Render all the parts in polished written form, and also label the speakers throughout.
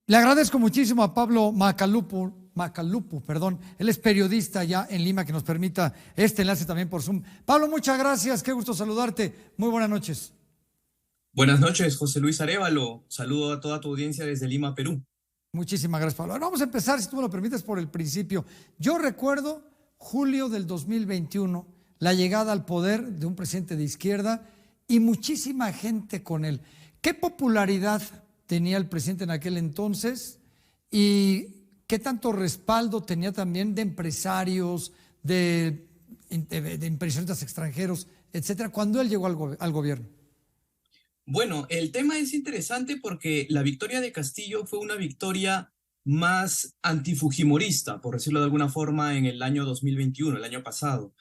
Speaker 1: Le agradezco muchísimo a Pablo Macalupu, perdón, él es periodista ya en Lima que nos permita este enlace también por Zoom. Pablo, muchas gracias, qué gusto saludarte. Muy buenas noches.
Speaker 2: Buenas noches, José Luis Arévalo. Saludo a toda tu audiencia desde Lima, Perú.
Speaker 1: Muchísimas gracias, Pablo. Ahora vamos a empezar, si tú me lo permites, por el principio. Yo recuerdo julio del 2021, la llegada al poder de un presidente de izquierda y muchísima gente con él. ¿Qué popularidad tenía el presidente en aquel entonces y qué tanto respaldo tenía también de empresarios, de inversionistas extranjeros, etcétera, cuando él llegó al gobierno?
Speaker 2: Bueno, el tema es interesante porque la victoria de Castillo fue una victoria más antifujimorista, por decirlo de alguna forma, en el año 2021, el año pasado.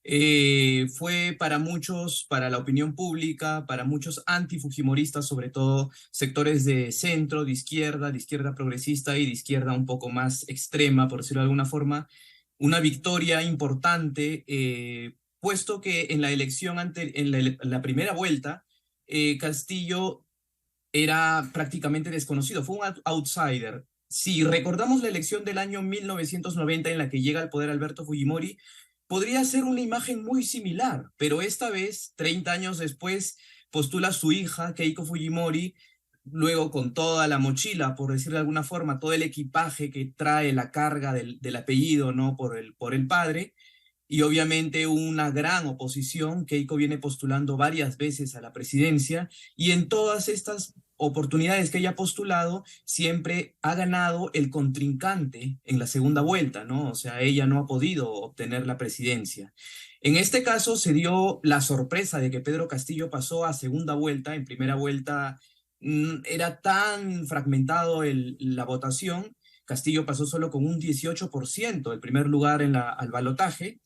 Speaker 2: Fue para muchos, para la opinión pública, para muchos antifujimoristas, sobre todo sectores de centro, de izquierda progresista y de izquierda un poco más extrema, por decirlo de alguna forma, una victoria importante, puesto que en la elección en la primera vuelta, Castillo era prácticamente desconocido, fue un outsider. Si recordamos la elección del año 1990 en la que llega al poder Alberto Fujimori, podría ser una imagen muy similar, pero esta vez, 30 años después, postula a su hija, Keiko Fujimori, luego con toda la mochila, por decir de alguna forma, todo el equipaje que trae la carga del apellido, ¿no? Por el padre, y obviamente una gran oposición. Keiko viene postulando varias veces a la presidencia y en todas estas oportunidades que ella ha postulado, siempre ha ganado el contrincante en la segunda vuelta, ¿no? O sea, ella no ha podido obtener la presidencia. En este caso se dio la sorpresa de que Pedro Castillo pasó a segunda vuelta. En primera vuelta era tan fragmentado la votación. Castillo pasó solo con un 18%, el primer lugar al balotaje,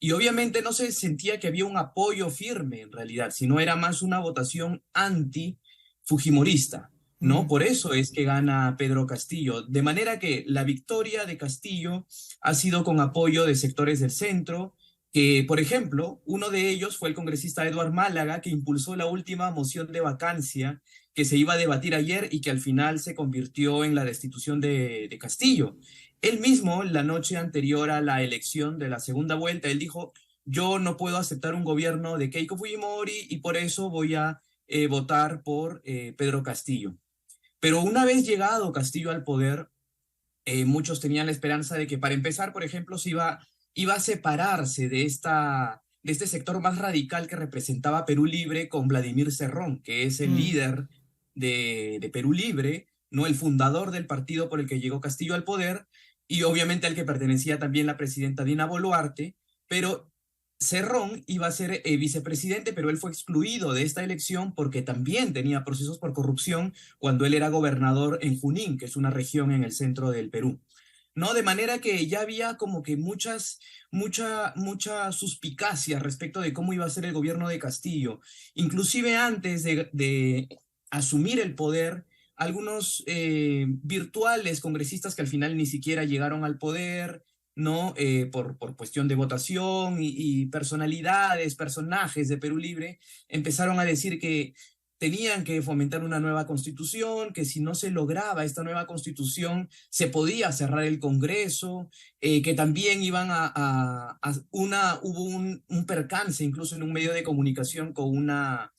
Speaker 2: y obviamente no se sentía que había un apoyo firme en realidad, sino era más una votación anti-fujimorista, ¿no?
Speaker 1: Mm.
Speaker 2: Por eso es que gana Pedro Castillo. De manera que la victoria de Castillo ha sido con apoyo de sectores del centro, que, por ejemplo, uno de ellos fue el congresista Eduard Málaga, que impulsó la última moción de vacancia que se iba a debatir ayer y que al final se convirtió en la destitución de Castillo. Él mismo, la noche anterior a la elección de la segunda vuelta, él dijo, yo no puedo aceptar un gobierno de Keiko Fujimori y por eso voy a votar por Pedro Castillo. Pero una vez llegado Castillo al poder, muchos tenían la esperanza de que para empezar, por ejemplo, iba a separarse de este sector más radical que representaba Perú Libre con Vladimir Cerrón, que es el
Speaker 1: Mm.
Speaker 2: líder de Perú Libre, ¿no? El fundador del partido por el que llegó Castillo al poder, y obviamente al que pertenecía también la presidenta Dina Boluarte, pero Cerrón iba a ser vicepresidente, pero él fue excluido de esta elección porque también tenía procesos por corrupción cuando él era gobernador en Junín, que es una región en el centro del Perú. ¿No? De manera que ya había como que mucha suspicacia respecto de cómo iba a ser el gobierno de Castillo. Inclusive antes de asumir el poder, algunos virtuales congresistas que al final ni siquiera llegaron al poder, ¿no? Por cuestión de votación y personalidades, personajes de Perú Libre, empezaron a decir que tenían que fomentar una nueva constitución, que si no se lograba esta nueva constitución se podía cerrar el Congreso, que también iban hubo un percance incluso en un medio de comunicación con una,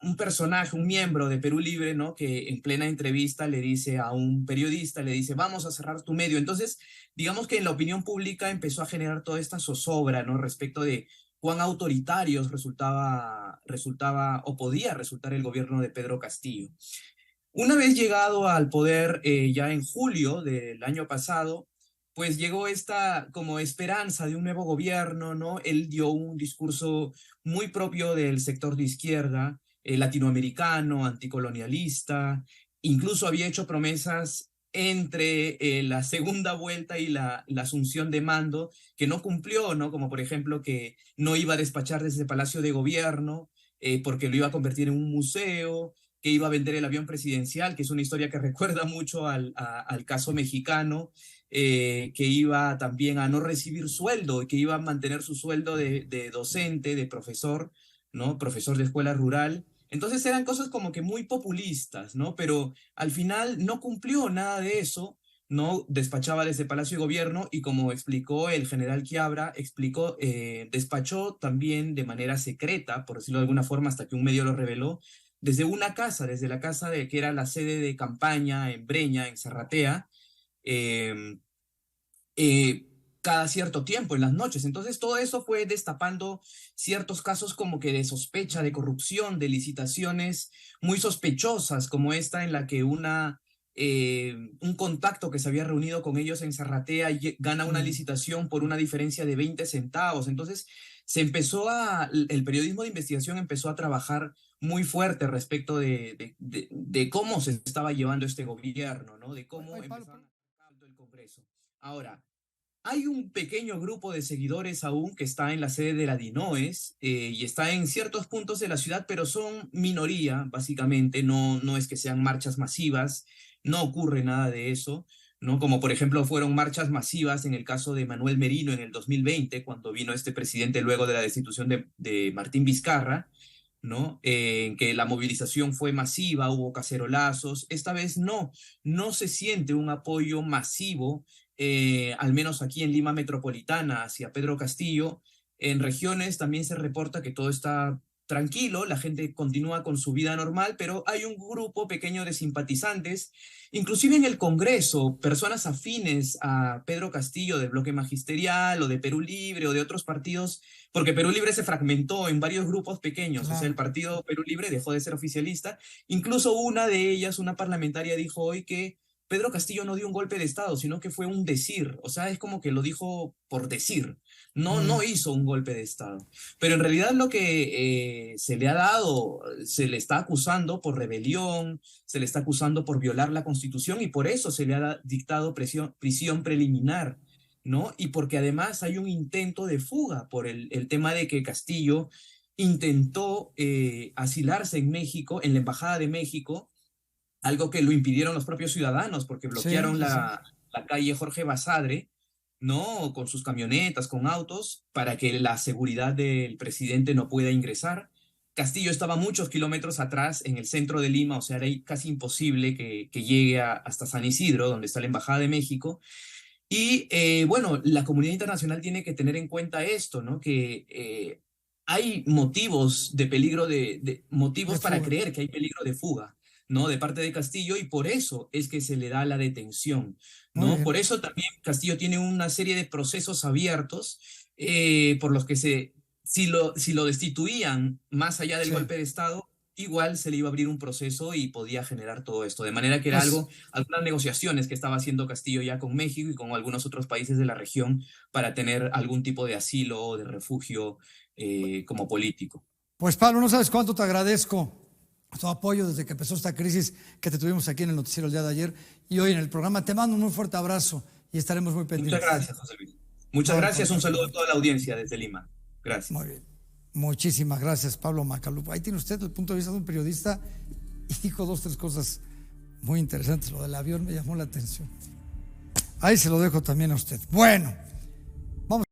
Speaker 2: un personaje, un miembro de Perú Libre, ¿no? Que en plena entrevista le dice a un periodista, le dice, vamos a cerrar tu medio. Entonces, digamos que en la opinión pública empezó a generar toda esta zozobra, ¿no? Respecto de cuán autoritarios resultaba o podía resultar el gobierno de Pedro Castillo. Una vez llegado al poder, ya en julio del año pasado, pues llegó esta como esperanza de un nuevo gobierno, ¿no? Él dio un discurso muy propio del sector de izquierda, latinoamericano, anticolonialista, incluso había hecho promesas entre la segunda vuelta y la asunción de mando que no cumplió, ¿no? Como por ejemplo que no iba a despachar desde el Palacio de Gobierno, porque lo iba a convertir en un museo, que iba a vender el avión presidencial, que es una historia que recuerda mucho al caso mexicano, que iba también a no recibir sueldo y que iba a mantener su sueldo de docente, de profesor, ¿no? Profesor de escuela rural. Entonces eran cosas como que muy populistas, ¿no? Pero al final no cumplió nada de eso, no despachaba desde Palacio de Gobierno y como explicó el general Quiabra, despachó también de manera secreta, por decirlo de alguna forma, hasta que un medio lo reveló, desde una casa, desde la casa de que era la sede de campaña en Breña, en Zarratea, eh, eh, cada cierto tiempo, en las noches. Entonces, todo eso fue destapando ciertos casos como que de sospecha, de corrupción, de licitaciones muy sospechosas, como esta en la que un contacto que se había reunido con ellos en Zarratea gana una licitación por una diferencia de 20 centavos. Entonces, el periodismo de investigación empezó a trabajar muy fuerte respecto de cómo se estaba llevando este gobierno, ¿no? De cómo empezaban a el Congreso. Ahora, hay un pequeño grupo de seguidores aún que está en la sede de la DINOES y está en ciertos puntos de la ciudad, pero son minoría, básicamente. No es que sean marchas masivas, no ocurre nada de eso, ¿no? Como por ejemplo fueron marchas masivas en el caso de Manuel Merino en el 2020, cuando vino este presidente luego de la destitución de Martín Vizcarra, ¿no? En que la movilización fue masiva, hubo cacerolazos. Esta vez no se siente un apoyo masivo, al menos aquí en Lima Metropolitana, hacia Pedro Castillo. En regiones también se reporta que todo está tranquilo, la gente continúa con su vida normal, pero hay un grupo pequeño de simpatizantes, inclusive en el Congreso, personas afines a Pedro Castillo del bloque magisterial o de Perú Libre o de otros partidos, porque Perú Libre se fragmentó en varios grupos pequeños, claro. O sea, el partido Perú Libre dejó de ser oficialista, incluso una de ellas, una parlamentaria, dijo hoy que Pedro Castillo no dio un golpe de Estado, sino que fue un decir, o sea, es como que lo dijo por decir, no hizo un golpe de Estado. Pero en realidad lo que se le ha dado, se le está acusando por rebelión, se le está acusando por violar la Constitución y por eso se le ha dictado prisión preliminar, ¿no? Y porque además hay un intento de fuga por el tema de que Castillo intentó asilarse en México, en la Embajada de México, algo que lo impidieron los propios ciudadanos porque bloquearon la calle Jorge Basadre, ¿no? Con sus camionetas, con autos, para que la seguridad del presidente no pueda ingresar. Castillo estaba muchos kilómetros atrás, en el centro de Lima, o sea, era casi imposible que llegue hasta San Isidro, donde está la Embajada de México. Y bueno, la comunidad internacional tiene que tener en cuenta esto, ¿no? Que hay motivos de peligro, motivos para creer que hay peligro de fuga, ¿no? De parte de Castillo, y por eso es que se le da la detención, ¿no? Por eso también Castillo tiene una serie de procesos abiertos por los que si lo destituían más allá del golpe de Estado, igual se le iba a abrir un proceso y podía generar todo esto. De manera que era algunas negociaciones que estaba haciendo Castillo ya con México y con algunos otros países de la región para tener algún tipo de asilo o de refugio como político.
Speaker 1: Pues Pablo, no sabes cuánto te agradezco tu apoyo desde que empezó esta crisis que te tuvimos aquí en el noticiero el día de ayer y hoy en el programa. Te mando un muy fuerte abrazo y estaremos muy pendientes.
Speaker 2: Muchas gracias, José Luis. Muchas gracias. Un saludo a toda la audiencia desde Lima. Gracias.
Speaker 1: Muy bien. Muchísimas gracias, Pablo Macalupo. Ahí tiene usted el punto de vista de un periodista y dijo 2, 3 cosas muy interesantes. Lo del avión me llamó la atención. Ahí se lo dejo también a usted. Bueno.